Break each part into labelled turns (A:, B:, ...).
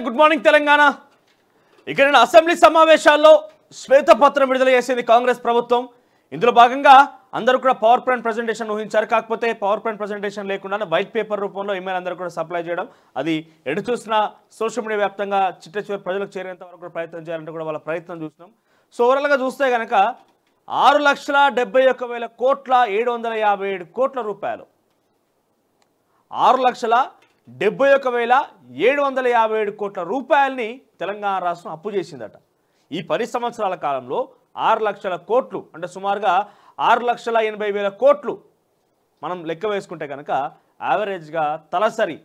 A: Good morning Telangana. ఇక నేను assembly సమావేశాల్లో శ్వేతపత్రం విడుదల చేసింది కాంగ్రెస్ ప్రభుత్వం. ఇందులో భాగంగా అందరూ కూడా పవర్ పాయింట్ ప్రెజెంటేషన్ ఊహించారు. కాకపోతే పవర్ పాయింట్ ప్రెజెంటేషన్ లేకుండా వైట్ పేపర్ రూపంలో ఈమెయిల్ అందరూ కూడా సప్లై చేయడం, అది ఎటు చూసినా సోషల్ మీడియా వ్యాప్తంగా చిట్ట చివరి ప్రజలకు చేరేంత వరకు కూడా ప్రయత్నం చేయాలంటే కూడా వాళ్ళ ప్రయత్నం చూసినాం. సో ఓవరాల్గా చూస్తే కనుక 6,71,757 కోట్ల రూపాయలు, 6,71,757 కోట్ల రూపాయలని తెలంగాణ రాష్ట్రం అప్పు చేసిందట. ఈ 10 సంవత్సరాల కాలంలో 6 లక్షల కోట్లు అంటే సుమారుగా 6,80,000 కోట్లు మనం లెక్క వేసుకుంటే కనుక యావరేజ్గా తలసరి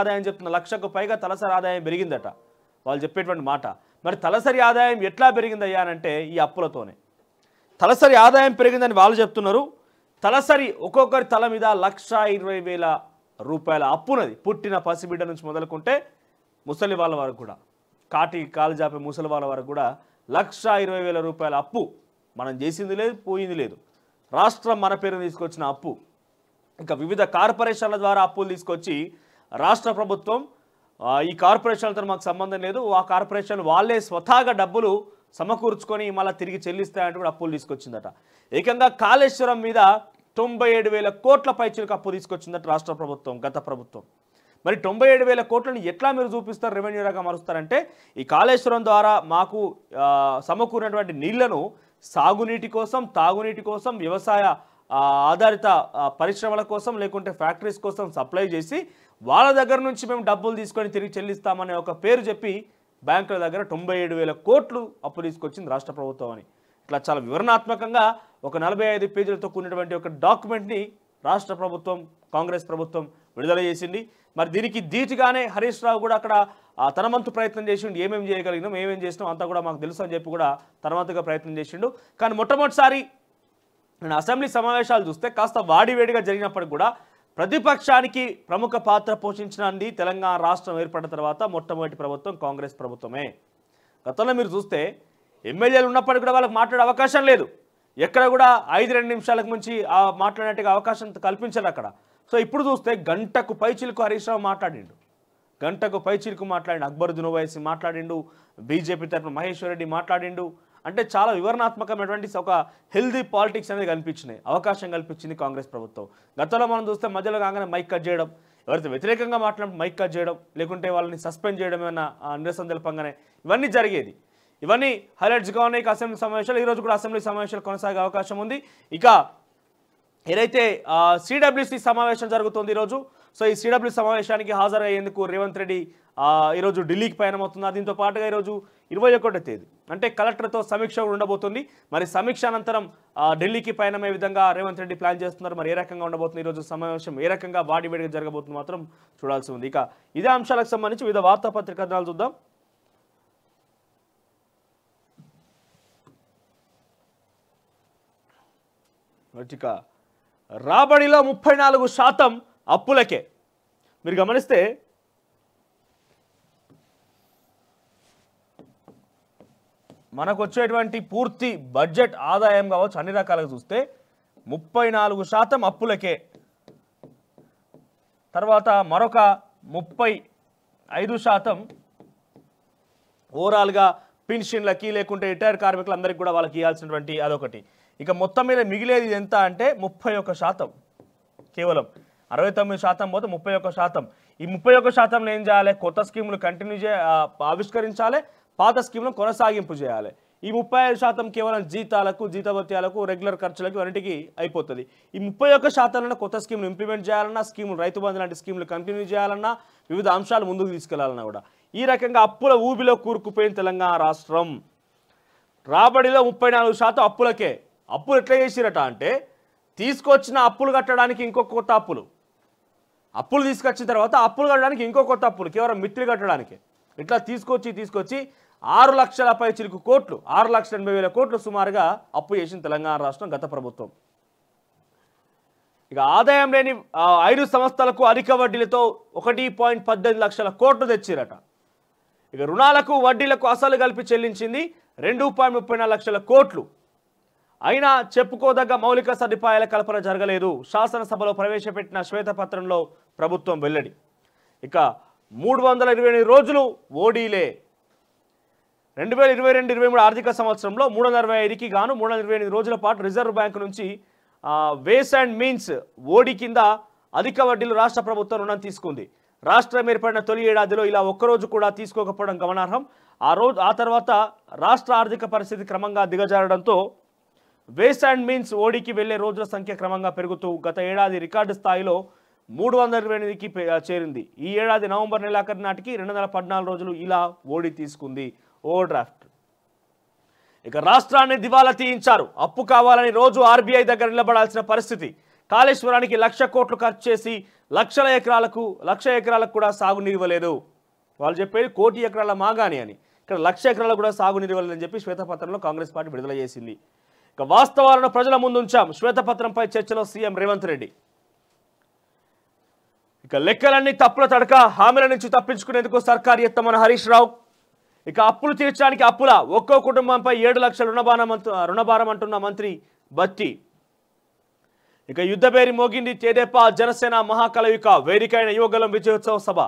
A: ఆదాయం చెప్తున్న 1,00,000కు పైగా తలసరి ఆదాయం పెరిగిందట వాళ్ళు చెప్పేటువంటి మాట. మరి తలసరి ఆదాయం ఎట్లా పెరిగిందయ్యా అంటే ఈ అప్పులతోనే. తలసరి ఆదాయం పెరిగిందని వాళ్ళు చెప్తున్నారు. తలసరి ఒక్కొక్కరి తల మీద 1,20,000 రూపాయల అప్పునది. పుట్టిన పసిబిడ్డ నుంచి మొదలుకుంటే ముసలి వాళ్ళ వరకు కూడా, కాలు జాపే ముసలి వాళ్ళ వరకు కూడా 1,20,000 రూపాయల అప్పు. మనం చేసింది లేదు, పోయింది లేదు. రాష్ట్రం మన పేరును తీసుకొచ్చిన అప్పు. ఇంకా వివిధ కార్పొరేషన్ల ద్వారా అప్పులు తీసుకొచ్చి రాష్ట్ర ప్రభుత్వం ఈ కార్పొరేషన్లతో మాకు సంబంధం లేదు, ఆ కార్పొరేషన్ వాళ్ళే స్వతహాగా డబ్బులు సమకూర్చుకొని మళ్ళీ తిరిగి చెల్లిస్తాయంటూ కూడా అప్పులు తీసుకొచ్చిందట. ఏకంగా కాళేశ్వరం మీద 97,000 కోట్ల పైచిలకు అప్పు తీసుకొచ్చిందట రాష్ట్ర ప్రభుత్వం, గత ప్రభుత్వం. మరి 97,000 కోట్లను ఎట్లా మీరు చూపిస్తారు, రెవెన్యూ రాగా మారుస్తారంటే ఈ కాళేశ్వరం ద్వారా మాకు సమకూరినటువంటి నీళ్లను సాగునీటి కోసం, తాగునీటి కోసం, వ్యవసాయ ఆధారిత పరిశ్రమల కోసం, లేకుంటే ఫ్యాక్టరీస్ కోసం సప్లై చేసి వాళ్ళ దగ్గర నుంచి మేము డబ్బులు తీసుకొని తిరిగి చెల్లిస్తామనే ఒక పేరు చెప్పి బ్యాంకుల దగ్గర 97,000 కోట్లు అప్పు తీసుకొచ్చింది రాష్ట్ర ప్రభుత్వం అని. ఇట్లా చాలా వివరణాత్మకంగా ఒక 45 పేజీలతో కూడినటువంటి ఒక డాక్యుమెంట్ని రాష్ట్ర ప్రభుత్వం, కాంగ్రెస్ ప్రభుత్వం విడుదల చేసింది. మరి దీనికి ధీటుగానే హరీష్ రావు కూడా అక్కడ తన వంతు ప్రయత్నం చేసిండు. ఏమేమి చేయగలిగినాం, ఏమేమి చేసినాం అంతా కూడా మాకు తెలుసు అని చెప్పి కూడా తన వంతుగా ప్రయత్నం చేసిండు. కానీ మొట్టమొదటిసారి నేను అసెంబ్లీ సమావేశాలు చూస్తే కాస్త వాడివేడిగా జరిగినప్పటికి కూడా ప్రతిపక్షానికి ప్రముఖ పాత్ర పోషించినది తెలంగాణ రాష్ట్రం ఏర్పడిన తర్వాత మొట్టమొదటి ప్రభుత్వం కాంగ్రెస్ ప్రభుత్వమే. గతంలో మీరు చూస్తే ఎమ్మెల్యేలు ఉన్నప్పటికీ కూడా వాళ్ళకి మాట్లాడే అవకాశం లేదు. ఎక్కడ కూడా 5-2 నిమిషాలకు మించి మాట్లాడేట్టుగా అవకాశం కల్పించారు అక్కడ. సో ఇప్పుడు చూస్తే గంటకు పైచిలకు హరీష్ రావు మాట్లాడిండు, అక్బరుద్దీన్ ఓవైసీ మాట్లాడిండు, బీజేపీ తరఫున మహేశ్వర్ రెడ్డి మాట్లాడిండు. అంటే చాలా వివరణాత్మకమైనటువంటి ఒక హెల్దీ పాలిటిక్స్ అనేది కనిపించినాయి, అవకాశం కల్పించింది కాంగ్రెస్ ప్రభుత్వం. గతంలో మనం చూస్తే మధ్యలో కాగానే మైక్ కట్ చేయడం, ఎవరైతే వ్యతిరేకంగా మాట్లాడి మైక్ కట్ చేయడం, లేకుంటే వాళ్ళని సస్పెండ్ చేయడం, ఏమైనా నిరసన తెలపంగానే ఇవన్నీ జరిగేది. ఇవన్నీ హైలైట్స్గా ఉన్నాయి అసెంబ్లీ సమావేశాలు. ఈరోజు కూడా అసెంబ్లీ సమావేశాలు కొనసాగే అవకాశం ఉంది. ఇక ఏదైతే సిడబ్ల్యూసి సమావేశం జరుగుతుంది ఈరోజు, సో ఈ సిడబ్ల్యూసి సమావేశానికి హాజరయ్యేందుకు రేవంత్ రెడ్డి ఈరోజు ఢిల్లీకి పయనమవుతున్నారు. దీంతో పాటుగా ఈరోజు 21వ తేదీ అంటే కలెక్టర్తో సమీక్ష ఉండబోతుంది. మరి సమీక్ష అనంతరం ఢిల్లీకి పయనమయ్యే విధంగా రేవంత్ రెడ్డి ప్లాన్ చేస్తున్నారు. మరి ఏ రకంగా ఉండబోతుంది ఈరోజు సమావేశం, ఏ రకంగా వాడివేడిగా జరగబోతుంది మాత్రం చూడాల్సి ఉంది. ఇక ఇదే అంశాలకు సంబంధించి వివిధ వార్తాపత్రిక కథనాలు చూద్దాం. ఇక రాబడిలో 34% అప్పులకే. మీరు గమనిస్తే మనకు వచ్చేటువంటి పూర్తి బడ్జెట్ ఆదాయం కావచ్చు, అన్ని రకాలుగా చూస్తే 34% అప్పులకే. తర్వాత మరొక 35% ఓవరాల్గా పెన్షన్లకి, లేకుంటే రిటైర్డ్ కార్మికులందరికీ కూడా వాళ్ళకి ఇవ్వాల్సినటువంటి అదొకటి. ఇక మొత్తం మీద మిగిలేది ఎంత అంటే 31%. కేవలం 69% పోతే 31%. ఈ 31%లో ఏం చేయాలి? కొత్త స్కీములు ఆవిష్కరించాలి, పాత స్కీములను కొనసాగింపు చేయాలి. ఈ 35% కేవలం జీతాలకు, జీతభత్యాలకు, రెగ్యులర్ ఖర్చులకు అన్నిటికీ అయిపోతుంది. ఈ 31%లో కొత్త స్కీములు ఇంప్లిమెంట్ చేయాలన్నా, స్కీములు రైతు బంధు లాంటి స్కీములు కంటిన్యూ చేయాలన్నా, వివిధ అంశాలు ముందుకు తీసుకెళ్లాలన్నా కూడా ఈ రకంగా అప్పుల ఊబిలో కూరుకుపోయిన తెలంగాణ రాష్ట్రం. రాబడిలో 34% అప్పులకే. అప్పులు ఎట్లా చేసిరట అంటే తీసుకొచ్చిన అప్పులు కట్టడానికి ఇంకో కొత్త అప్పులు తీసుకొచ్చిన తర్వాత అప్పులు కట్టడానికి ఇంకో కొత్త అప్పులు, కేవలం మిత్రులు కట్టడానికి. ఇట్లా తీసుకొచ్చి 6 లక్షల పైచిలకు కోట్లు, 6,80,000 కోట్లు సుమారుగా అప్పు చేసిన తెలంగాణ రాష్ట్రం గత ప్రభుత్వం. ఇక ఆదాయం లేని 5 సంస్థలకు అధిక వడ్డీలతో 1.18 లక్షల కోట్లు తెచ్చిరట. ఇక రుణాలకు, వడ్డీలకు అసలు కలిపి చెల్లించింది 2.34 లక్షల కోట్లు. అయినా చెప్పుకోదగ్గ మౌలిక సదుపాయాల కల్పన జరగలేదు. శాసనసభలో ప్రవేశపెట్టిన శ్వేతపత్రంలో ప్రభుత్వం వెల్లడి. ఇక 328 రోజులు ఓడీలే. 2022-23 ఆర్థిక సంవత్సరంలో 365కి గాను 328 రోజుల పాటు రిజర్వ్ బ్యాంకు నుంచి వేస్ అండ్ మీన్స్ ఓడి కింద అధిక వడ్డీలు రాష్ట్ర ప్రభుత్వం రుణం తీసుకుంది. రాష్ట్రం ఏర్పడిన తొలి ఏడాదిలో ఇలా ఒక్కరోజు కూడా తీసుకోకపోవడం గమనార్హం. ఆ తర్వాత రాష్ట్ర ఆర్థిక పరిస్థితి క్రమంగా దిగజారడంతో వేస్ అండ్ మీన్స్ ఓడికి వెళ్లే రోజుల సంఖ్య క్రమంగా పెరుగుతూ గత ఏడాది రికార్డు స్థాయిలో 328కి చేరింది. ఈ ఏడాది నవంబర్ నెలాఖరు నాటికి 214 రోజులు ఇలా ఓడి తీసుకుంది. Over draft. ఇక రాష్ట్రాన్ని దివాలా తీయించారు. అప్పు కావాలని రోజు ఆర్బీఐ దగ్గర నిలబడాల్సిన పరిస్థితి. కాళేశ్వరానికి 1,00,000 కోట్లు ఖర్చు చేసి 1,00,000 ఎకరాలకు కూడా సాగునీరివ్వలేదు. వాళ్ళు చెప్పేది 1 కోటి ఎకరాల మాగాని అని. ఇక్కడ 1,00,000 ఎకరాలకు కూడా సాగునీరివ్వలేదని చెప్పి శ్వేతపత్రంలో కాంగ్రెస్ పార్టీ విడుదల చేసింది. ఇక వాస్తవాలను ప్రజల ముందు ఉంచాం. శ్వేతపత్రంపై చర్చలో సీఎం రేవంత్ రెడ్డి. ఇక లెక్కలన్నీ తప్పుల తడక, హామీల నుంచి తప్పించుకునేందుకు సర్కారు యత్నమన్న హరీష్ రావు. ఇక అప్పులు తీర్చడానికి అప్పుల ఒక్కో కుటుంబంపై 7 లక్షల రుణభారం అంటున్న మంత్రి బట్టి. ఇక యుద్ధబేరి మోగింది తెదేపా జనసేన మహాకలయిక. వేదికైన యువగలం విజయోత్సవ సభ.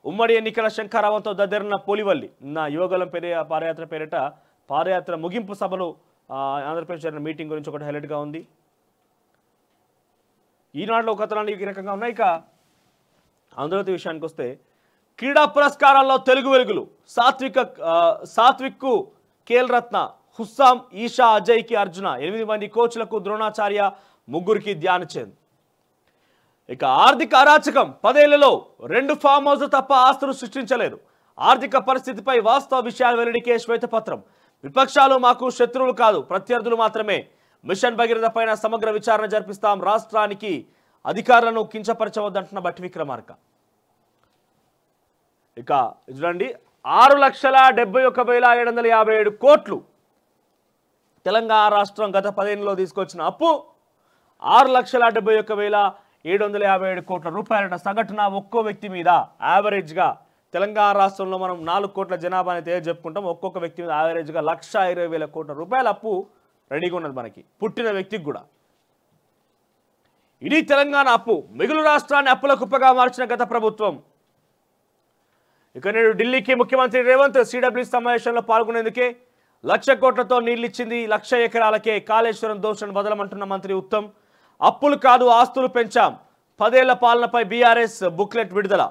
A: ఉమ్మడి ఎన్నికల శంఖారావంతో దద్దరిన పోలివల్లి. యువగలం పాదయాత్ర పేరిట పాదయాత్ర ముగింపు సభలో ఆంధ్రప్రదేశ్ జరిగిన మీటింగ్ గురించి ఒకటి హైలైట్గా ఉంది. ఈనాడులో కథనాలు ఈ రకంగా ఉన్నాయి. ఇక ఆంధ్రజ్యోతి విషయానికి వస్తే క్రీడా పురస్కారాల్లో తెలుగు వెలుగులు. సాత్విక్కు ఖేల్ రత్న, హుస్సాం, ఈషా, అజయ్కి అర్జున, 8 మంది కోచ్లకు ద్రోణాచార్య, 3కి ధ్యానచంద్. ఇక ఆర్థిక అరాచకం. 10 ఏళ్లలో 2 ఫామ్ హౌస్ తప్ప ఆస్తులు సృష్టించలేదు. ఆర్థిక పరిస్థితిపై వాస్తవ విషయాలు వెల్లడికే శ్వేతపత్రం. విపక్షాలు మాకు శత్రువులు కాదు, ప్రత్యర్థులు మాత్రమే. మిషన్ భగీరథ పైన సమగ్ర విచారణ జరిపిస్తాం. రాష్ట్రానికి అధికారులను కించపరచవద్దంటున్న బట్టి విక్రమార్క. ఇక చూడండి, 6,71,757 కోట్లు తెలంగాణ రాష్ట్రం గత 10 ఏళ్లలో తీసుకొచ్చిన అప్పు 6,71,757 కోట్ల రూపాయల సగటున ఒక్కో వ్యక్తి మీద యావరేజ్గా. తెలంగాణ రాష్ట్రంలో మనం 4 కోట్ల జనాభాని చెప్పుకుంటాం. ఒక్కొక్క వ్యక్తి మీద యావరేజ్గా 1,20,000 కోట్ల రూపాయల అప్పు రెడీగా ఉన్నది మనకి, పుట్టిన వ్యక్తికి కూడా. ఇది తెలంగాణ అప్పు. మిగులు రాష్ట్రాన్ని అప్పుల కుప్పగా మార్చిన గత ప్రభుత్వం. ఇక నేడు ఢిల్లీకి ముఖ్యమంత్రి రేవంత్ సిడబ్ల్యూసీ సమావేశంలో పాల్గొనేందుకే 1,00,000 కోట్లతో నీళ్లిచ్చింది. 1,00,000 ఎకరాలకే కాళేశ్వరం దోషను వదలమంటున్న మంత్రి ఉత్తమ్. అప్పులు కాదు ఆస్తులు పెంచాం. 10 ఏళ్ల పాలనపై బీఆర్ఎస్ బుక్లెట్ విడుదల.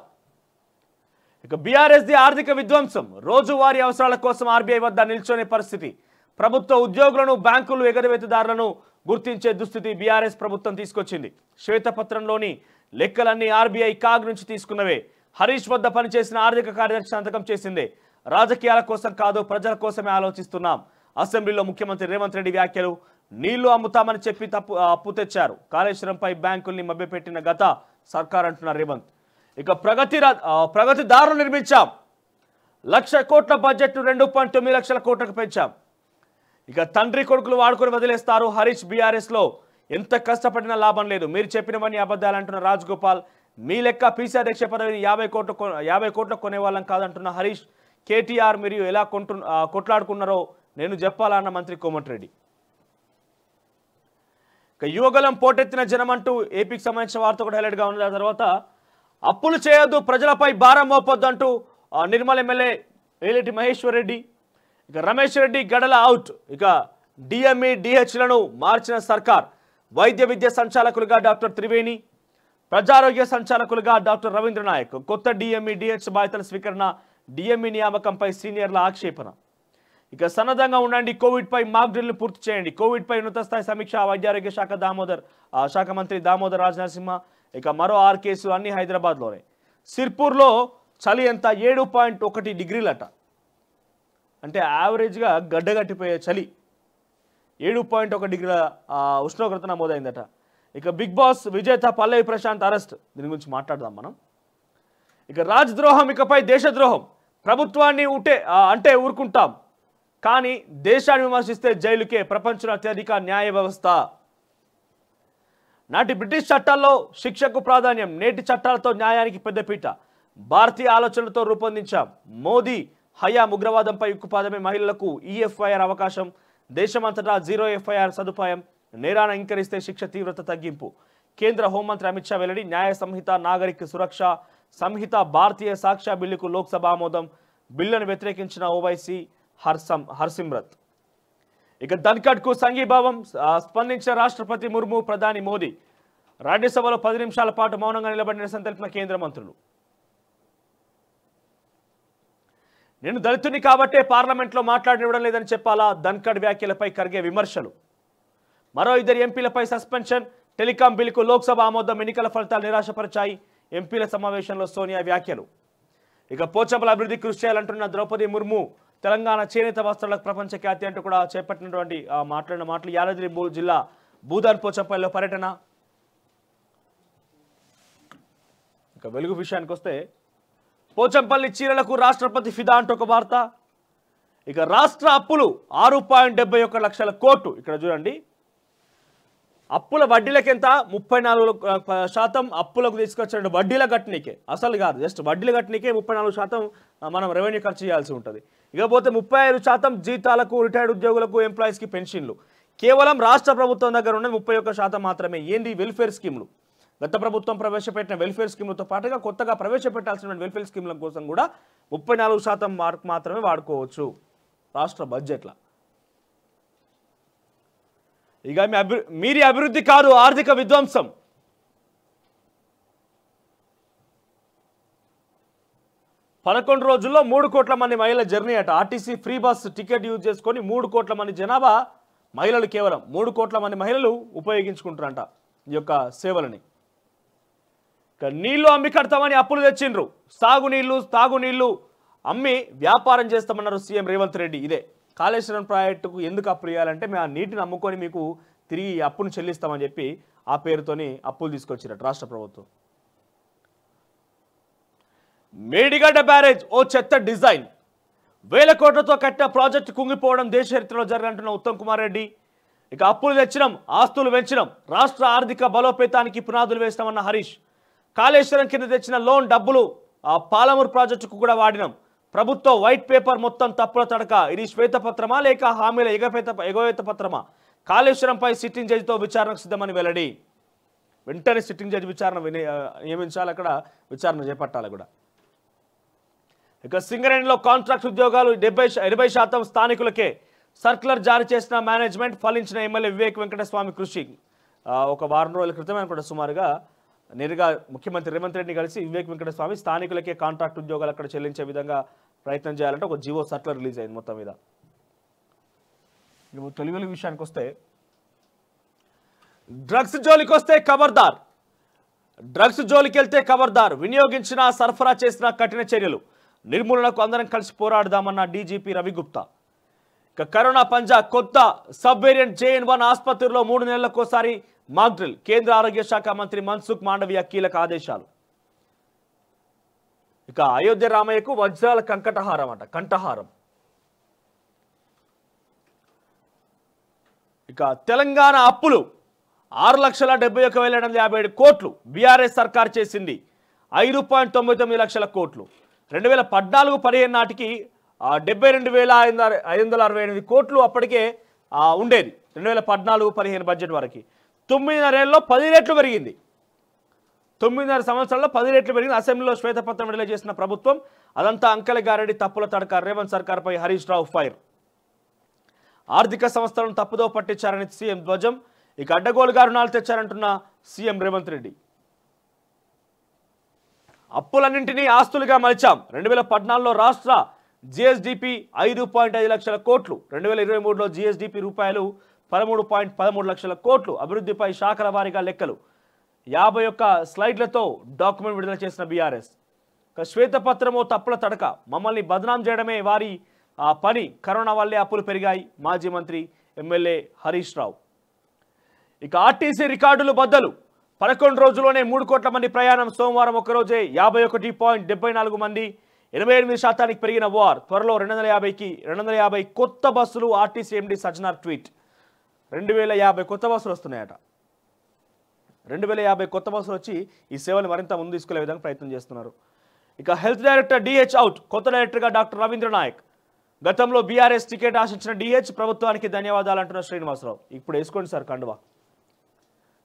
A: ఇక బీఆర్ఎస్ది ఆర్థిక విధ్వంసం. రోజువారీ అవసరాల కోసం ఆర్బీఐ వద్ద నిల్చొనే పరిస్థితి. ప్రభుత్వ ఉద్యోగులను, బ్యాంకులు ఎగరవేతదారులను గుర్తించే దుస్థితి బీఆర్ఎస్ ప్రభుత్వం తీసుకొచ్చింది. శ్వేతపత్రంలోని లెక్కలన్నీ ఆర్బీఐ కాగ్ నుంచి తీసుకున్నవే. హరీష్ వద్ద పనిచేసిన ఆర్థిక కార్యదర్శి సంతకం చేసిందే. రాజకీయాల కోసం కాదు, ప్రజల కోసమే ఆలోచిస్తున్నాం. అసెంబ్లీలో ముఖ్యమంత్రి రేవంత్ రెడ్డి వ్యాఖ్యలు. నీళ్లు అమ్ముతామని చెప్పి అప్పు తెచ్చారు. కాళేశ్వరంపై బ్యాంకుల్ని మభ్యపెట్టిన గత సర్కార్ అంటున్న రేవంత్. ఇక ప్రగతి దారులు నిర్మించాం. 1,00,000 కోట్ల బడ్జెట్ 2.9 లక్షల కోట్లకు పెంచాం. ఇక తండ్రి కొడుకులు వాడుకొని వదిలేస్తారు. హరీష్ బీఆర్ఎస్లో ఎంత కష్టపడినా లాభం లేదు, మీరు చెప్పినవన్నీ అబద్ధాలంటున్న రాజగోపాల్. మీ లెక్క పీసీ అధ్యక్ష పదవిని 50 కోట్లకు కొనేవాళ్ళం కాదంటున్న హరీష్. కేటీఆర్ మీరు ఎలా కొట్లాడుకున్నారో నేను చెప్పాలన్న మంత్రి కోమటిరెడ్డి. ఇక యువగలం పోటెత్తిన జనమంటూ ఏపీకి సంబంధించిన వార్త కూడా హైలైట్గా ఉంది. ఆ తర్వాత అప్పులు చేయొద్దు, ప్రజలపై భారం మోపొద్దు అంటూ నిర్మల్ ఎమ్మెల్యే ఏలేటి మహేశ్వర్ రెడ్డి. ఇక రమేష్ రెడ్డి గడల అవుట్. ఇక డిఎంఈ డిహెచ్లను మార్చిన సర్కార్. వైద్య విద్య సంచాలకులుగా డాక్టర్ త్రివేణి, ప్రజారోగ్య సంచాలకులుగా డాక్టర్ రవీంద్ర నాయక్. కొత్త డిఎంఈ డిహెచ్ బాధ్యతల స్వీకరణ. డిఎంఈ నియామకంపై సీనియర్ల ఆక్షేపణ. ఇక సన్నద్ధంగా ఉండండి, కోవిడ్పై మాక్ డ్రిల్ను పూర్తి చేయండి. కోవిడ్పై ఉన్నత స్థాయి సమీక్ష. వైద్యారోగ్య శాఖ మంత్రి దామోదర్ రాజనరసింహ. ఇక మరో 6 కేసులు, అన్ని హైదరాబాద్లోనే. సిర్పూర్లో చలి ఎంత 7.1 డిగ్రీలట. అంటే యావరేజ్గా గడ్డగట్టిపోయే చలి. 7.1 డిగ్రీల ఉష్ణోగ్రత నమోదైందట. ఇక బిగ్ బాస్ విజేత పల్లవి ప్రశాంత్ అరెస్ట్. దీని గురించి మాట్లాడదాం మనం. ఇక రాజద్రోహం, ఇకపై దేశద్రోహం. ప్రభుత్వాన్ని అంటే ఊరుకుంటాం, కానీ దేశాన్ని విమర్శిస్తే జైలుకే. ప్రపంచంలో అత్యధిక న్యాయ వ్యవస్థ. నాటి బ్రిటిష్ చట్టాల్లో శిక్షకు ప్రాధాన్యం, నేటి చట్టాలతో న్యాయానికి పెద్దపీట. భారతీయ ఆలోచనలతో రూపొందించాం. మోదీ హయాం ఉగ్రవాదంపై ఉక్కుపాదమే. మహిళలకు ఈఎఫ్ఐఆర్ అవకాశం. దేశమంతటా 0 ఎఫ్ఐఆర్ సదుపాయం. నేరాన్ని అంగీకరిస్తే శిక్ష తీవ్రత తగ్గింపు. కేంద్ర హోంమంత్రి అమిత్ షా వెల్లడి. న్యాయ సంహిత, నాగరిక సురక్ష, సంహిత భారతీయ సాక్ష్య బిల్లుకు లోక్సభ ఆమోదం. బిల్లును వ్యతిరేకించిన ఓవైసీ హర్సిమ్రత్. ఇక ధన్కడ్కు సంఘీభావం స్పందించిన రాష్ట్రపతి ముర్ము, ప్రధాని మోదీ. రాజ్యసభలో 10 నిమిషాల పాటు మౌనంగా నిలబడి నిరసన తెలిపిన కేంద్ర మంత్రులు. నేను దళితుని కాబట్టే పార్లమెంట్లో మాట్లాడనివ్వడం లేదని చెప్పాలా? ధన్కడ్ వ్యాఖ్యలపై ఖర్గే విమర్శలు. మరో 2 ఎంపీలపై సస్పెన్షన్. టెలికాం బిల్లుకు లోక్సభ ఆమోదం. ఎన్నికల ఫలితాలు నిరాశపరిచాయి. ఎంపీల సమావేశంలో సోనియా వ్యాఖ్యలు. ఇక పోచంపల్లి అభివృద్ధి కృషి చేయాలంటున్న ద్రౌపది ముర్ము. తెలంగాణ చేనేత వస్త్రాలకు ప్రపంచ ఖ్యాతి అంటూ కూడా చేపట్టినటువంటి మాట్లాడిన మాటలు. యాదాద్రి జిల్లా భూదాన్ పోచంపల్లిలో పర్యటన. ఇక వెలుగు విషయానికి వస్తే పోచంపల్లి చీరలకు రాష్ట్రపతి ఫిదా అంటూ ఒక వార్త. ఇక రాష్ట్ర అప్పులు 6.71 లక్షల కోట్లు. ఇక్కడ చూడండి, అప్పుల వడ్డీలకు ఎంత? 34% అప్పులకు తీసుకొచ్చిన వడ్డీల కట్టనీకే, అసలు కాదు, జస్ట్ వడ్డీల కట్టనీకే 34% మనం రెవెన్యూ ఖర్చు చేయాల్సి ఉంటుంది. ఇకపోతే 35% జీతాలకు, రిటైర్డ్ ఉద్యోగులకు, ఎంప్లాయీస్కి పెన్షన్లు. కేవలం రాష్ట్ర ప్రభుత్వం దగ్గర ఉన్నది 31% మాత్రమే. ఏంది? వెల్ఫేర్ స్కీములు. గత ప్రభుత్వం ప్రవేశపెట్టిన వెల్ఫేర్ స్కీములతో పాటుగా కొత్తగా ప్రవేశపెట్టాల్సిన వెల్ఫేర్ స్కీముల కోసం కూడా 34% మార్క్ మాత్రమే వాడుకోవచ్చు రాష్ట్ర బడ్జెట్ల. ఇక మీరి అభివృద్ధి కాదు, ఆర్థిక విధ్వంసం. పదకొండు రోజుల్లో 3 కోట్ల మంది మహిళల జర్నీ అట. RTC free bus ticket use చేసుకొని 3 కోట్ల మంది జనాభా మహిళలు, కేవలం 3 కోట్ల మంది మహిళలు ఉపయోగించుకుంటారంట ఈ యొక్క సేవలని. ఇక నీళ్లు అమ్మి కడతామని అప్పులు తెచ్చిండ్రు. తాగునీళ్లు అమ్మి వ్యాపారం చేస్తామన్నారు సీఎం రేవంత్ రెడ్డి. ఇదే కాళేశ్వరం ప్రాజెక్టుకు ఎందుకు అప్పులు ఇవ్వాలంటే మేము ఆ నీటిని అమ్ముకొని మీకు తిరిగి అప్పును చెల్లిస్తామని చెప్పి ఆ పేరుతోని అప్పులు తీసుకొచ్చిరట రాష్ట్ర ప్రభుత్వం. మేడిగడ్డ బ్యారేజ్ ఓ చెత్త డిజైన్. 1000 కోట్లతో కట్టిన ప్రాజెక్టు కుంగిపోవడం దేశ చరిత్రలో జరగంటున్న ఉత్తమ్ కుమార్ రెడ్డి. ఇక అప్పులు తెచ్చినాం, ఆస్తులు పెంచినాం, రాష్ట్ర ఆర్థిక బలోపేతానికి పునాదులు వేస్తామన్న హరీష్. కాళేశ్వరం కింద తెచ్చిన లోన్ డబ్బులు ఆ పాలమూరు ప్రాజెక్టుకు కూడా వాడినాం. ప్రభుత్వ వైట్ పేపర్ మొత్తం తప్పుల తడక. ఇది శ్వేతపత్రమా లేక హామీల ఎగవేత పత్రమా? కాళేశ్వరంపై సిట్టింగ్ జడ్జితో విచారణకు సిద్ధమని వెల్లడి. వెంటనే సిట్టింగ్ జడ్జి విచారణ నియమించాలి, అక్కడ విచారణ చేపట్టాలి కూడా. ఇక సింగరేణిలో కాంట్రాక్ట్ ఉద్యోగాలు 80% స్థానికులకే. సర్క్యులర్ జారీ చేసిన మేనేజ్మెంట్. ఫలించిన ఎమ్మెల్యే వివేక్ వెంకటస్వామి కృషి. ఒక వారం రోజుల క్రితమే అనుకుంటా సుమారుగా నేరుగా ముఖ్యమంత్రి రేవంత్ రెడ్డిని కలిసి వివేక్ వెంకటస్వామి స్థానికులకే కాంట్రాక్ట్ ఉద్యోగాలు అక్కడ చెల్లించే విధంగా ప్రయత్నం చేయాలంటే ఒక జీవో సర్క్యులర్ రిలీజ్ అయింది మొత్తం మీద. తొలి విషయానికి వస్తే డ్రగ్స్ జోలికి వస్తే ఖబర్దార్. డ్రగ్స్ జోలికి వెళ్తే ఖబర్దార్. వినియోగించిన, సరఫరా చేసిన కఠిన చర్యలు. నిర్మూలనకు అందరం కలిసి పోరాడదామన్న డీజీపీ రవిగుప్తా. ఇక కరోనా పంజా. కొత్త సబ్ వేరియంట్ JN1 ఆసుపత్రిలో 3 నెలలకోసారి మాక్ డ్రిల్. కేంద్ర ఆరోగ్య శాఖ మంత్రి మన్సుఖ్ మాండవీయ కీలక ఆదేశాలు. ఇక అయోధ్య రామయ్యకు వజ్రాల కంఠహారం. ఇక తెలంగాణ అప్పులు 6,71,857 కోట్లు బీఆర్ఎస్ సర్కార్ చేసింది. 5.99 లక్షల కోట్లు. 2014-15 నాటికి 72,568 కోట్లు అప్పటికే ఉండేది. 2014-15 బడ్జెట్ వరకు 9.5 ఏళ్ళలో 10 రెట్లు పెరిగింది. 9.5 సంవత్సరాల్లో 10 రెట్లు పెరిగింది. అసెంబ్లీలో శ్వేతపత్రం విడుదల చేసిన ప్రభుత్వం. అదంతా అంకెల గారడి, తప్పుల తడక. రేవంత్ సర్కార్పై హరీష్ రావు ఫైర్. ఆర్థిక సంస్థలను తప్పుదో పట్టించారని సీఎం ధ్వజం. ఇక అడ్డగోలుగా రుణాలు తెచ్చారంటున్న సీఎం రేవంత్ రెడ్డి. అప్పులన్నింటినీ ఆస్తులుగా మలిచాం. 2014లో రాష్ట్ర జిఎస్డిపి 5.5 లక్షల కోట్లు. 2023లో జిఎస్డిపి రూపాయలు 13.13 లక్షల కోట్లు. అభివృద్ధిపై శాఖల వారీగా లెక్కలు. 51 స్లైడ్లతో డాక్యుమెంట్ విడుదల చేసిన బీఆర్ఎస్. శ్వేతపత్రమో తప్పుల తడక. మమ్మల్ని బదనాం చేయడమే వారి పని. కరోనా వల్లే అప్పులు పెరిగాయి. మాజీ మంత్రి ఎమ్మెల్యే హరీష్ రావు. ఇక ఆర్టీసీ రికార్డులు బద్దలు. 11 రోజుల్లోనే 3 కోట్ల మంది ప్రయాణం. సోమవారం ఒక్కరోజే 51.74 మంది. 88% పెరిగిన వార్. త్వరలో 250 కొత్త బస్సులు. RTC MD Sajjanar tweet. 2050 కొత్త బస్సులు వస్తున్నాయట. 2050 కొత్త బస్సులు వచ్చి ఈ సేవలు మరింత ముందు తీసుకునే విధంగా ప్రయత్నం చేస్తున్నారు. ఇక హెల్త్ డైరెక్టర్ డిహెచ్ అవుట్. కొత్త డైరెక్టర్గా డాక్టర్ రవీంద్ర నాయక్. గతంలో బీఆర్ఎస్ టికెట్ ఆశించిన డిహెచ్ ప్రభుత్వానికి ధన్యవాదాలు అంటున్న శ్రీనివాసరావు. ఇప్పుడు వేసుకోండి సార్ కండువా.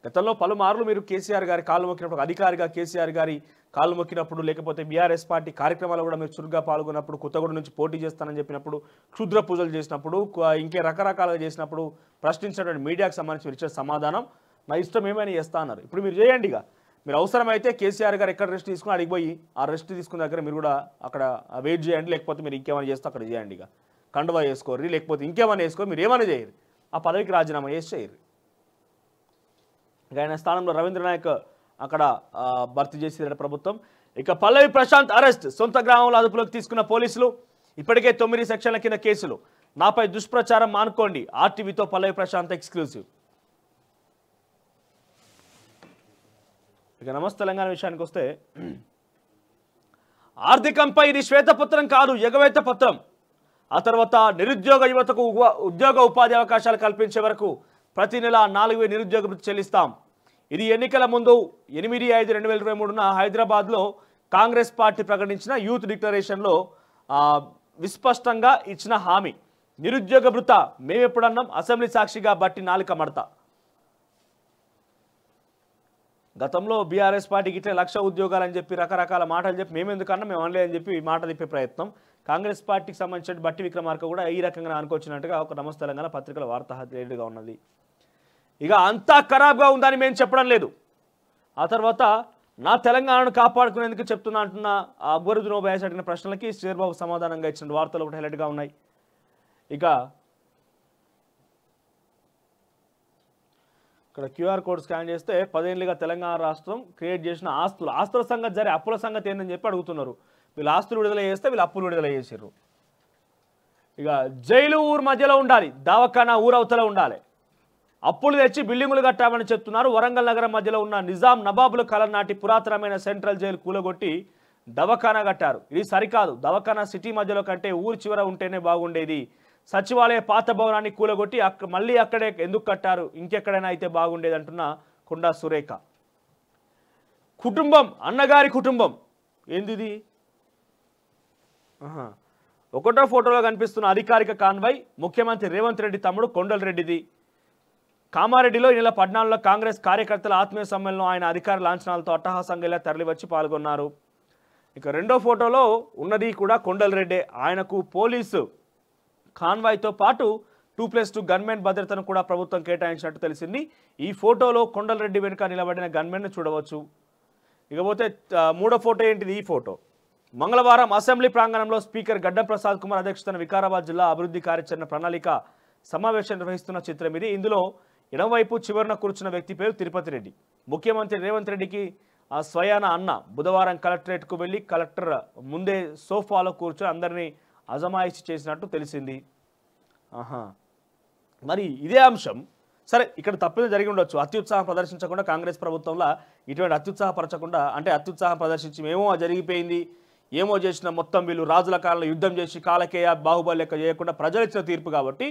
A: గతంలో పలుమార్లు మీరు కేసీఆర్ గారి కాళ్ళు మొక్కినప్పుడు, అధికారిగా కేసీఆర్ గారి కాళ్ళు మొక్కినప్పుడు, లేకపోతే బీఆర్ఎస్ పార్టీ కార్యక్రమాలు కూడా మీరు చురుగ్గా పాల్గొన్నప్పుడు, కొత్తగూడ నుంచి పోటీ చేస్తానని చెప్పినప్పుడు, క్షుద్ర పూజలు చేసినప్పుడు, ఇంకే రకరకాలుగా చేసినప్పుడు ప్రశ్నించినటువంటి మీడియాకు సంబంధించి మీరు ఇచ్చే సమాధానం నా ఇష్టం ఏమైనా చేస్తా అన్నారు. ఇప్పుడు మీరు చేయండి. ఇక మీరు అవసరమైతే కేసీఆర్ గారు ఎక్కడ రెస్ట్ తీసుకుని అడిగిపోయి ఆ రెస్ట్ తీసుకున్న దగ్గర మీరు కూడా అక్కడ వెయిట్ చేయండి. లేకపోతే మీరు ఇంకేమైనా చేస్తే అక్కడ చేయండి. ఇక కండువా వేసుకోర్రి, లేకపోతే ఇంకేమైనా వేసుకోరు, మీరు ఏమైనా చేయరు. ఆ పదవికి రాజీనామా చేసి చేయరు. ఇక ఆయన స్థానంలో రవీంద్ర నాయక్ అక్కడ భర్తీ చేసిన ప్రభుత్వం. ఇక పల్లవి ప్రశాంత్ అరెస్ట్. సొంత గ్రామంలో అదుపులోకి తీసుకున్న పోలీసులు. ఇప్పటికే 9 సెక్షన్ల కింద కేసులు. నాపై దుష్ప్రచారం మానుకోండి. ఆర్టీవీతో పల్లవి ప్రశాంత్ ఎక్స్క్లూజివ్. ఇక నమస్తే తెలంగాణ విషయానికి వస్తే, ఆర్థికంపై ఇది శ్వేతపత్రం కాదు, ఎగవేత పత్రం. ఆ తర్వాత నిరుద్యోగ యువతకు ఉద్యోగ ఉపాధి అవకాశాలు కల్పించే వరకు ప్రతి నెల 4,000 నిరుద్యోగ భృతి చెల్లిస్తాం. ఇది ఎన్నికల ముందు 8/5/2023న హైదరాబాద్లో కాంగ్రెస్ పార్టీ ప్రకటించిన యూత్ డిక్లరేషన్లో విస్పష్టంగా ఇచ్చిన హామీ. నిరుద్యోగ భృత మేమెప్పుడన్నాం, అసెంబ్లీ సాక్షిగా బట్టి నాలుక మడత. గతంలో బీఆర్ఎస్ పార్టీకి ఇట్లా 1,00,000 ఉద్యోగాలని చెప్పి రకరకాల మాటలు చెప్పి మేమెందుకన్నా మేము అనలే అని చెప్పి మాట తిప్పే ప్రయత్నం. కాంగ్రెస్ పార్టీకి సంబంధించిన బట్టి విక్రమార్క కూడా ఈ రకంగా అనుకొచ్చినట్టుగా ఒక నమస్తే తెలంగాణ పత్రికల వార్తా హెడ్గా ఉన్నది. ఇక అంతా ఖరాబ్గా ఉందని మేము చెప్పడం లేదు. ఆ తర్వాత నా తెలంగాణను కాపాడుకునేందుకు చెప్తున్నా అంటున్న అక్బరుద్దీన్ ఓవైసీ అడిగిన ప్రశ్నలకి శ్రీబాబు సమాధానంగా ఇచ్చిన వార్తలు ఒకటి హైలైట్గా ఉన్నాయి. ఇక ఇక్కడ క్యూఆర్ కోడ్ స్కాన్ చేస్తే 10 ఏళ్ళుగా తెలంగాణ రాష్ట్రం క్రియేట్ చేసిన ఆస్తుల సంగతి సరే, అప్పుల సంగతి ఏంటని చెప్పి అడుగుతున్నారు. వీళ్ళు ఆస్తులు విడుదల చేస్తే వీళ్ళు అప్పులు విడుదల చేసారు. ఇక జైలు ఊరు మధ్యలో ఉండాలి, దవాఖానా ఊరవతల ఉండాలి. అప్పులు తెచ్చి బిల్డింగులు కట్టామని చెప్తున్నారు. వరంగల్ నగరం మధ్యలో ఉన్న నిజాం నవాబుల కాలం నాటి పురాతనమైన సెంట్రల్ జైలు కూలగొట్టి దవాఖానా కట్టారు. ఇది సరికాదు. దవాఖానా సిటీ మధ్యలో కంటే ఊరు చివర ఉంటేనే బాగుండేది. సచివాలయ పాత భవనాన్ని కూలగొట్టి మళ్ళీ అక్కడే ఎందుకు కట్టారు, ఇంకెక్కడైనా అయితే బాగుండేది అంటున్న కొండా సురేఖ. కుటుంబం, అన్నగారి కుటుంబం ఏందిది? ఒకటో ఫోటోలో కనిపిస్తున్న అధికారిక కాన్వాయ్ ముఖ్యమంత్రి రేవంత్ రెడ్డి తమ్ముడు కొండల్ రెడ్డిది. కామారెడ్డిలో ఈ నెల 14లో కాంగ్రెస్ కార్యకర్తల ఆత్మీయ సమ్మేళనం ఆయన అధికార లాంఛనాలతో అట్టహాసంగా తరలివచ్చి పాల్గొన్నారు. ఇక రెండో ఫోటోలో ఉన్నది కూడా కొండల్ రెడ్డే. ఆయనకు పోలీసు కాన్వాయ్తో పాటు 2+2 గన్మెన్ భద్రతను కూడా ప్రభుత్వం కేటాయించినట్టు తెలిసింది. ఈ ఫోటోలో కొండల్ రెడ్డి వెనుక నిలబడిన గన్మెన్ను చూడవచ్చు. ఇకపోతే మూడో ఫోటో ఏంటిది? ఈ ఫోటో మంగళవారం అసెంబ్లీ ప్రాంగణంలో స్పీకర్ గడ్డం ప్రసాద్ కుమార్ అధ్యక్షతన వికారాబాద్ జిల్లా అభివృద్ధి కార్యాచరణ ప్రణాళిక సమావేశం నిర్వహిస్తున్న చిత్రం ఇది. ఇందులో ఎడమవైపు చివరన కూర్చున్న వ్యక్తి పేరు తిరుపతి రెడ్డి. ముఖ్యమంత్రి రేవంత్ రెడ్డికి స్వయాన అన్న బుధవారం కలెక్టరేట్కు వెళ్ళి కలెక్టర్ ముందే సోఫాలో కూర్చొని అందరినీ అజమాయిషి చేసినట్టు తెలిసింది. మరి ఇదే అంశం సరే ఇక్కడ తప్పిదం జరిగి ఉండొచ్చు. అత్యుత్సాహం ప్రదర్శించకుండా కాంగ్రెస్ ప్రభుత్వంలో ఇటువంటి అత్యుత్సాహపరచకుండా, అంటే అత్యుత్సాహం ప్రదర్శించి ఏమో జరిగిపోయింది, ఏమో చేసిన మొత్తం వీళ్ళు రాజుల కాలంలో యుద్ధం చేసి కాలకేయ బాహుబలి లెక్క చేయకుండా ప్రజలు ఇచ్చిన తీర్పు కాబట్టి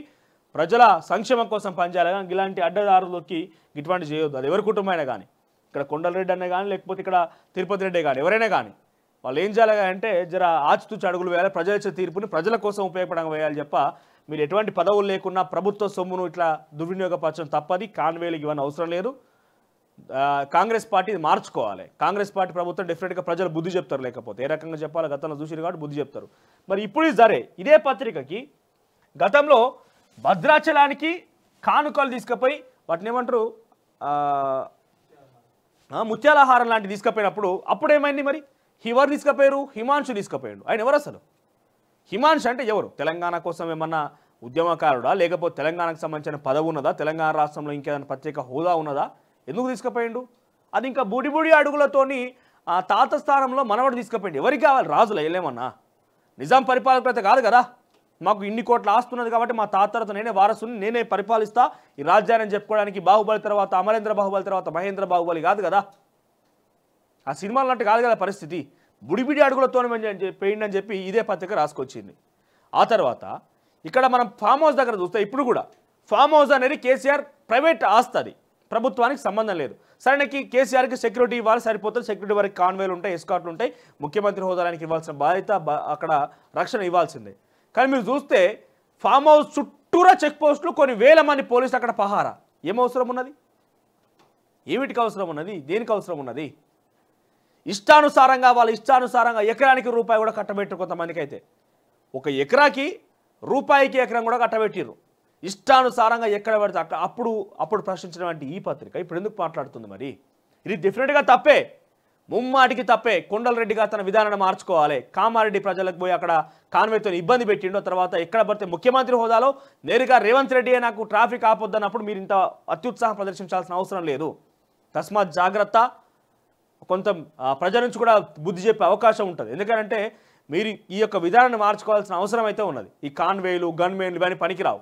A: ప్రజల సంక్షేమం కోసం పనిచేయాలి. కానీ ఇలాంటి అడ్డదారులకి ఇటువంటి చేయొద్దు. అది ఎవరి కుటుంబమైనా కానీ, ఇక్కడ కొండలరెడ్డి అనే కానీ లేకపోతే ఇక్కడ తిరుపతి రెడ్డి కానీ ఎవరైనా కానీ వాళ్ళు ఏం చేయాలి అంటే జర ఆచితూచి అడుగులు వేయాలి. ప్రజలు ఇచ్చే తీర్పుని ప్రజల కోసం ఉపయోగపడంగా వేయాలి చెప్ప మీరు ఎటువంటి పదవులు లేకున్నా ప్రభుత్వ సొమ్మును ఇట్లా దుర్వినియోగపరచడం తప్పది. కాన్వేలకు ఇవన్నీ అవసరం లేదు. కాంగ్రెస్ పార్టీ మార్చుకోవాలి. కాంగ్రెస్ పార్టీ ప్రభుత్వం డెఫినెట్గా ప్రజలు బుద్ధి చెప్తారు. లేకపోతే ఏ రకంగా చెప్పాలి, గతంలో చూసిరు కాబట్టి బుద్ధి చెప్తారు. మరి ఇప్పుడు సరే ఇదే పత్రికకి గతంలో భద్రాచలానికి కానుకలు తీసుకుపోయి వాటిని ఏమంటారు ముత్యాలహారం లాంటివి తీసుకుపోయినప్పుడు అప్పుడేమైంది? మరి ఎవరు తీసుకుపోయారు? హిమాంశు తీసుకుపోయాడు. ఆయన ఎవరు అసలు? హిమాంశు అంటే ఎవరు? తెలంగాణ కోసం ఏమన్నా ఉద్యమకారుడా, లేకపోతే తెలంగాణకు సంబంధించిన పదవి ఉన్నదా, తెలంగాణ రాష్ట్రంలో ఇంకేదైనా ప్రత్యేక హోదా ఉన్నదా, ఎందుకు తీసుకుపోయిండు? అది ఇంకా బుడి అడుగులతోని ఆ తాత స్థానంలో మనవడు తీసుకుపోయిండు. ఎవరికి కావాలి? రాజులు వెళ్ళేమన్నా నిజాం పరిపాలకులైతే కాదు కదా. మాకు ఇన్ని కోట్ల ఆస్తున్నది కాబట్టి మా తాతలతో నేనే వారసుని, నేనే పరిపాలిస్తా ఈ రాజ్యాన్ని చెప్పుకోవడానికి బాహుబలి తర్వాత అమరేంద్ర బాహుబలి తర్వాత మహేంద్ర బాహుబలి కాదు కదా. ఆ సినిమాలు అంటే కాదు కదా పరిస్థితి. బుడిబిడి అడుగులతో పోయిండని చెప్పి ఇదే పత్రిక రాసుకొచ్చింది. ఆ తర్వాత ఇక్కడ మనం ఫామ్ హౌస్ దగ్గర చూస్తే ఇప్పుడు కూడా ఫామ్ హౌస్ అనేది కేసీఆర్ ప్రైవేట్ ఆస్తుంది, ప్రభుత్వానికి సంబంధం లేదు. సరే కేసీఆర్కి సెక్యూరిటీ ఇవ్వాలి, సరిపోతుంది. సెక్యూరిటీ వరకు కాన్వేలు ఉంటాయి, ఎస్కార్ట్లు ఉంటాయి. ముఖ్యమంత్రి హోదానికి ఇవ్వాల్సిన బాధ్యత అక్కడ రక్షణ ఇవ్వాల్సిందే. కానీ మీరు చూస్తే ఫామ్ హౌస్ చుట్టూరా చెక్ పోస్టులు, కొన్ని వేల మంది పోలీసులు అక్కడ పహారా. ఏం అవసరం ఉన్నది? ఏమిటికి అవసరం ఉన్నది, దేనికి అవసరం ఉన్నది? ఇష్టానుసారంగా వాళ్ళ ఇష్టానుసారంగా ఎకరానికి రూపాయి కూడా కట్టబెట్టారు కొంతమందికి. అయితే ఒక ఎకరాకి రూపాయికి ఎకరం కూడా కట్టబెట్టిర్రు. ఇష్టానుసారంగా ఎక్కడ పడితే అక్కడ అప్పుడు ప్రశ్నించినటువంటి ఈ పత్రిక ఇప్పుడు ఎందుకు మాట్లాడుతుంది? మరి ఇది డెఫినెట్గా తప్పే, ముమ్మాటికి తప్పే. కొండలరెడ్డి గారు తన విధానాన్ని మార్చుకోవాలి. కామారెడ్డి ప్రజలకు పోయి అక్కడ కాన్వేతో ఇబ్బంది పెట్టిండో, తర్వాత ఎక్కడ పడితే ముఖ్యమంత్రి హోదాలో నేరుగా రేవంత్ రెడ్డి నాకు ట్రాఫిక్ ఆపొద్దన్నప్పుడు మీరు ఇంత అత్యుత్సాహం ప్రదర్శించాల్సిన అవసరం లేదు. తస్మాత్ జాగ్రత్త. కొంత ప్రజల నుంచి కూడా బుద్ధి చెప్పే అవకాశం ఉంటుంది. ఎందుకంటే మీరు ఈ యొక్క విధానాన్ని మార్చుకోవాల్సిన అవసరం అయితే ఉన్నది. ఈ కాన్వేలు గన్మెన్లు ఇవన్నీ పనికిరావు.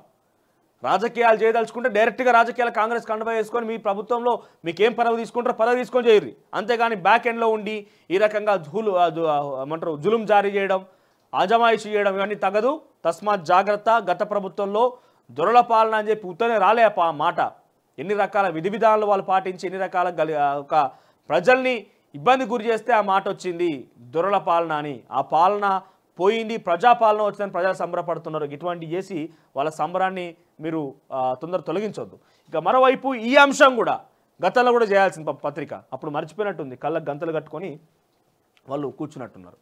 A: రాజకీయాలు చేయదలుచుకుంటే డైరెక్ట్గా రాజకీయాలు కాంగ్రెస్ కండువా వేసుకొని మీ ప్రభుత్వంలో మీకేం పదవి తీసుకుంటారో పదవి తీసుకొని చేయరు. అంతేగాని బ్యాక్ ఎండ్లో ఉండి ఈ రకంగా ఏమంటారు జులుం జారీ చేయడం, అజమాయిషీ చేయడం ఇవన్నీ తగదు. తస్మాత్ జాగ్రత్త. గత ప్రభుత్వంలో దొరల పాలన అని చెప్పి ఉత్తనే రాలే ఆ మాట. ఎన్ని రకాల విధి విధానాలు వాళ్ళు పాటించి ఎన్ని రకాల ఒక ప్రజల్ని ఇబ్బంది గురి చేస్తే ఆ మాట వచ్చింది దొరల పాలన అని. ఆ పాలన పోయింది, ప్రజాపాలన వచ్చిందని ప్రజలు సంబరపడుతున్నారు. ఇటువంటి చేసి వాళ్ళ సంబరాన్ని మీరు తొలగించవద్దు. ఇక మరోవైపు ఈ అంశం కూడా గతంలో కూడా చేయాల్సిన పత్రిక అప్పుడు మర్చిపోయినట్టుంది. కళ్ళకు గంతలు కట్టుకొని వాళ్ళు కూర్చున్నట్టున్నారు.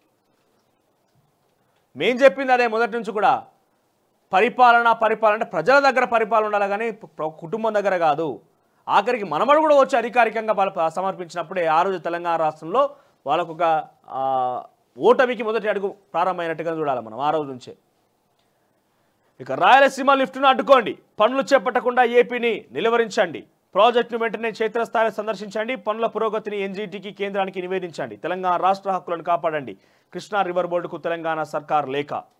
A: మేం చెప్పింది అదే మొదటి నుంచి కూడా. పరిపాలన అంటే ప్రజల దగ్గర పరిపాలన ఉండాలి కానీ కుటుంబం దగ్గర కాదు. ఆఖరికి మనమడు కూడా వచ్చి అధికారికంగా సమర్పించినప్పుడే ఆ రోజు తెలంగాణ రాష్ట్రంలో వాళ్ళకు ఒక ఓటమికి మొదటి అడుగు ప్రారంభమైనట్టుగా చూడాలి మనం ఆ రోజు నుంచే. ఇక రాయలసీమ లిఫ్ట్ను అడ్డుకోండి, పనులు చేపట్టకుండా ఏపీని నిలువరించండి, ప్రాజెక్టును వెంటనే క్షేత్రస్థాయిలో సందర్శించండి, పనుల పురోగతిని ఎన్జీటీకి కేంద్రానికి నివేదించండి, తెలంగాణ రాష్ట్ర హక్కులను కాపాడండి, కృష్ణా రివర్ బోర్డుకు తెలంగాణ సర్కార్ లేఖ.